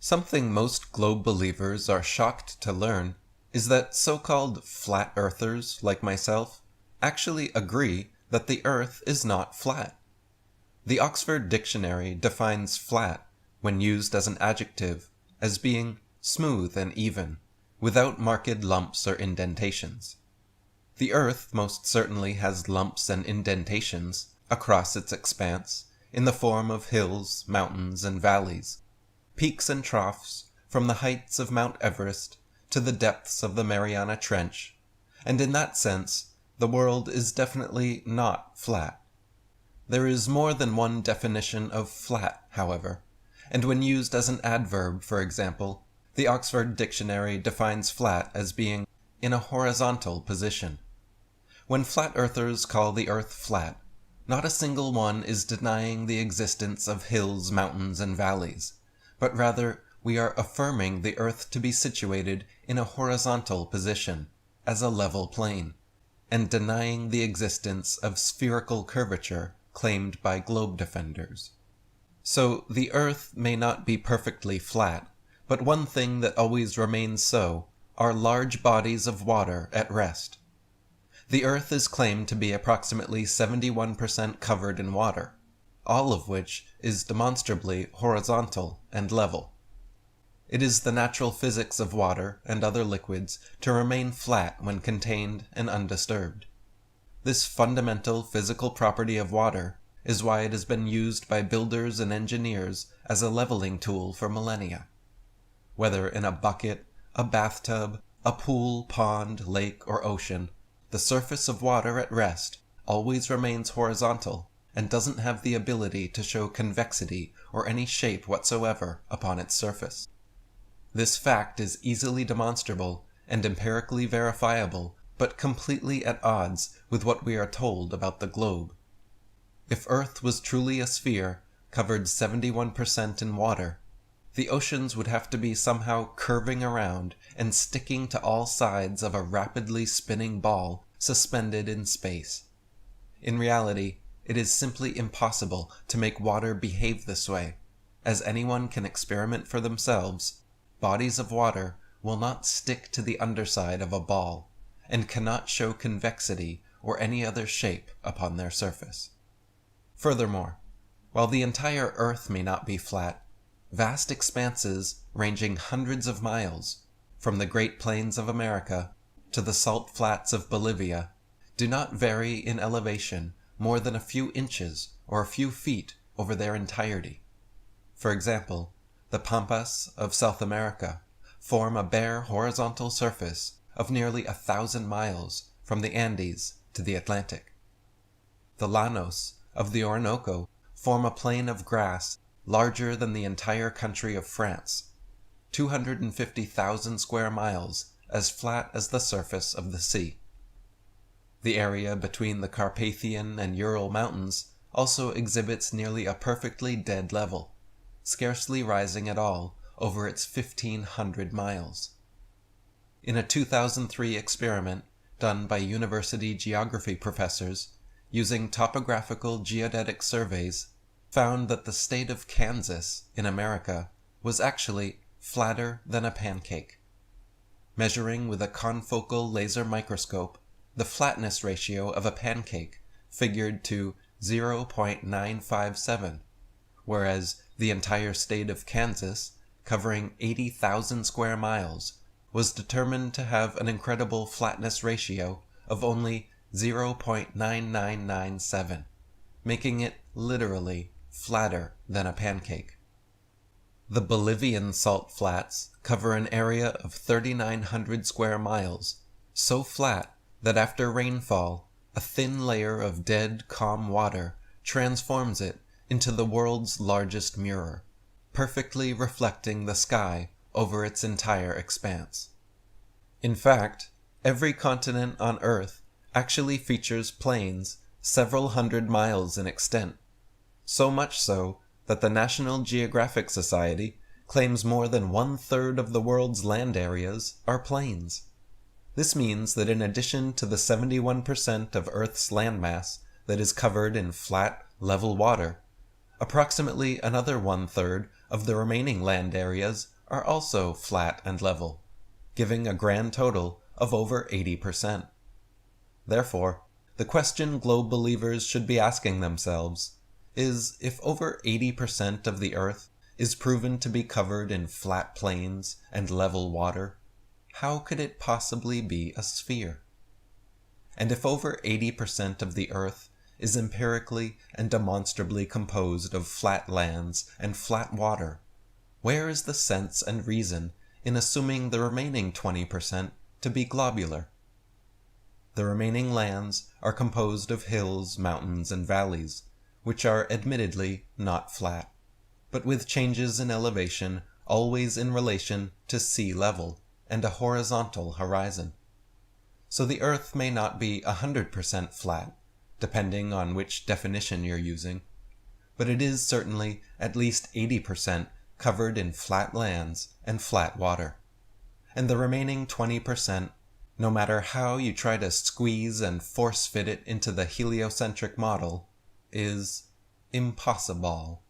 Something most globe believers are shocked to learn is that so-called flat earthers like myself actually agree that the Earth is not flat. The Oxford Dictionary defines flat, when used as an adjective, as being smooth and even, without marked lumps or indentations. The Earth most certainly has lumps and indentations across its expanse in the form of hills, mountains, and valleys, peaks and troughs from the heights of Mount Everest to the depths of the Mariana Trench, and in that sense, the world is definitely not flat. There is more than one definition of flat, however, and when used as an adverb, for example, the Oxford Dictionary defines flat as being in a horizontal position. When flat earthers call the Earth flat, not a single one is denying the existence of hills, mountains, and valleys, but rather we are affirming the Earth to be situated in a horizontal position, as a level plane, and denying the existence of spherical curvature claimed by globe defenders. So the Earth may not be perfectly flat, but one thing that always remains so are large bodies of water at rest. The Earth is claimed to be approximately 71% covered in water, all of which is demonstrably horizontal and level. It is the natural physics of water and other liquids to remain flat when contained and undisturbed. This fundamental physical property of water is why it has been used by builders and engineers as a leveling tool for millennia. Whether in a bucket, a bathtub, a pool, pond, lake, or ocean, the surface of water at rest always remains horizontal and doesn't have the ability to show convexity or any shape whatsoever upon its surface. This fact is easily demonstrable and empirically verifiable, but completely at odds with what we are told about the globe. If Earth was truly a sphere, covered 71% in water, the oceans would have to be somehow curving around and sticking to all sides of a rapidly spinning ball suspended in space. In reality, it is simply impossible to make water behave this way. As anyone can experiment for themselves, bodies of water will not stick to the underside of a ball, and cannot show convexity or any other shape upon their surface. Furthermore, while the entire Earth may not be flat, vast expanses ranging hundreds of miles, from the Great Plains of America to the salt flats of Bolivia, do not vary in elevation more than a few inches or a few feet over their entirety. For example, the Pampas of South America form a bare horizontal surface of nearly 1,000 miles from the Andes to the Atlantic. The Llanos of the Orinoco form a plain of grass larger than the entire country of France, 250,000 square miles, as flat as the surface of the sea. The area between the Carpathian and Ural Mountains also exhibits nearly a perfectly dead level, scarcely rising at all over its 1,500 miles. In a 2003 experiment done by university geography professors using topographical geodetic surveys, found that the state of Kansas in America was actually flatter than a pancake. Measuring with a confocal laser microscope, the flatness ratio of a pancake figured to 0.957, whereas the entire state of Kansas, covering 80,000 square miles, was determined to have an incredible flatness ratio of only 0.9997, making it literally flatter than a pancake. The Bolivian salt flats cover an area of 3,900 square miles, so flat that after rainfall, a thin layer of dead, calm water transforms it into the world's largest mirror, perfectly reflecting the sky over its entire expanse. In fact, every continent on Earth actually features plains several hundred miles in extent, so much so that the National Geographic Society claims more than 1/3 of the world's land areas are plains. This means that in addition to the 71% of Earth's landmass that is covered in flat, level water, approximately another 1/3 of the remaining land areas are also flat and level, giving a grand total of over 80%. Therefore, the question globe believers should be asking themselves is, if over 80% of the Earth is proven to be covered in flat plains and level water, how could it possibly be a sphere? And if over 80% of the Earth is empirically and demonstrably composed of flat lands and flat water, where is the sense and reason in assuming the remaining 20% to be globular? The remaining lands are composed of hills, mountains, and valleys, which are admittedly not flat, but with changes in elevation always in relation to sea level and a horizontal horizon. So the Earth may not be 100% flat, depending on which definition you're using, but it is certainly at least 80% covered in flat lands and flat water. And the remaining 20%, no matter how you try to squeeze and force fit it into the heliocentric model, is impossible.